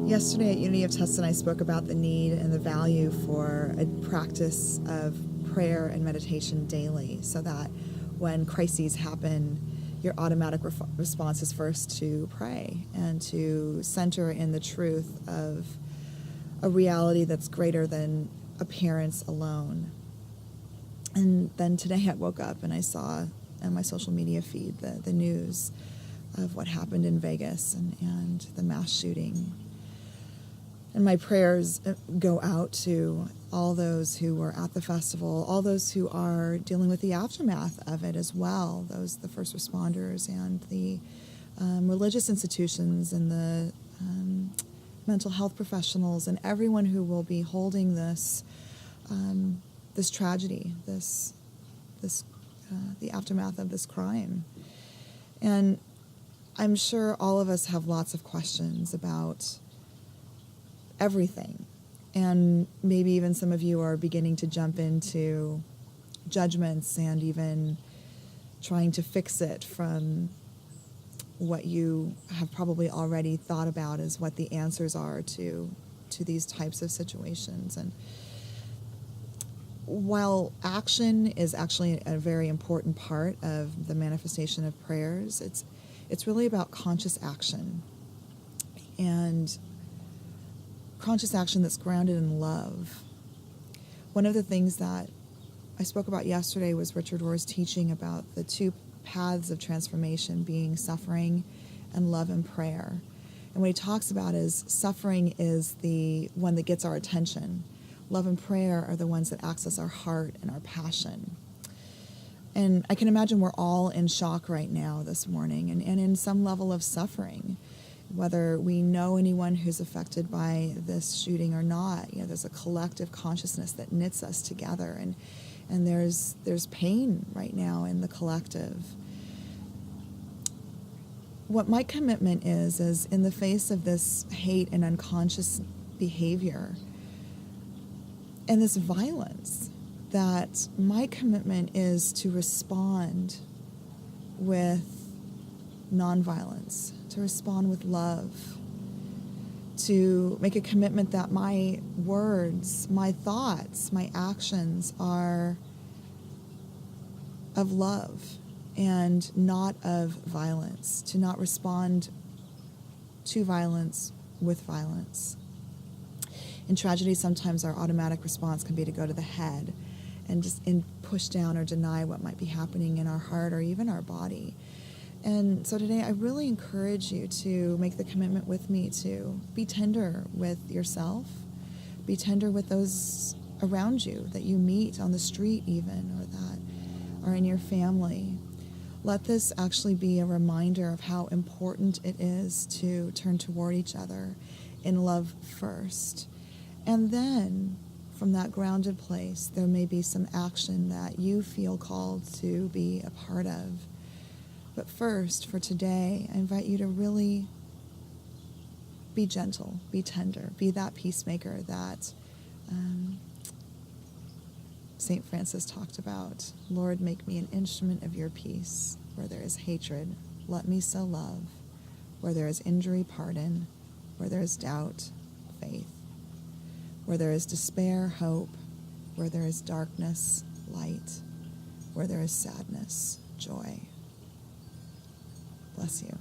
Yesterday at Unity of Tustin, I spoke about the need and the value for a practice of prayer and meditation daily, so that when crises happen, your automatic response is first to pray and to center in the truth of a reality that's greater than appearance alone. And then today I woke up and I saw on my social media feed the news of what happened in Vegas and the mass shooting. And my prayers go out to all those who were at the festival, all those who are dealing with the aftermath of it as well, the first responders and the religious institutions and the mental health professionals and everyone who will be holding this tragedy, the aftermath of this crime. And I'm sure all of us have lots of questions about everything. And maybe even some of you are beginning to jump into judgments and even trying to fix it from what you have probably already thought about as what the answers are to these types of situations. And while action is actually a very important part of the manifestation of prayers, it's really about conscious action. And conscious action that's grounded in love. One of the things that I spoke about yesterday was Richard Rohr's teaching about the two paths of transformation being suffering and love and prayer. And what he talks about is suffering is the one that gets our attention. Love and prayer are the ones that access our heart and our passion. And I can imagine we're all in shock right now this morning and in some level of suffering. Whether we know anyone who's affected by this shooting or not, there's a collective consciousness that knits us together, and there's pain right now in the collective. What my commitment is in the face of this hate and unconscious behavior and this violence, that my commitment is to respond with nonviolence, to respond with love, to make a commitment that my words, my thoughts, my actions are of love and not of violence, to not respond to violence with violence. In tragedy, sometimes our automatic response can be to go to the head and just push down or deny what might be happening in our heart or even our body. And so today I really encourage you to make the commitment with me to be tender with yourself, be tender with those around you that you meet on the street even, or that are in your family. Let this actually be a reminder of how important it is to turn toward each other in love first. And then from that grounded place, there may be some action that you feel called to be a part of. But first, for today, I invite you to really be gentle, be tender, be that peacemaker that St. Francis talked about. Lord, make me an instrument of your peace. Where there is hatred, let me sow love. Where there is injury, pardon. Where there is doubt, faith. Where there is despair, hope. Where there is darkness, light. Where there is sadness, joy. Bless you.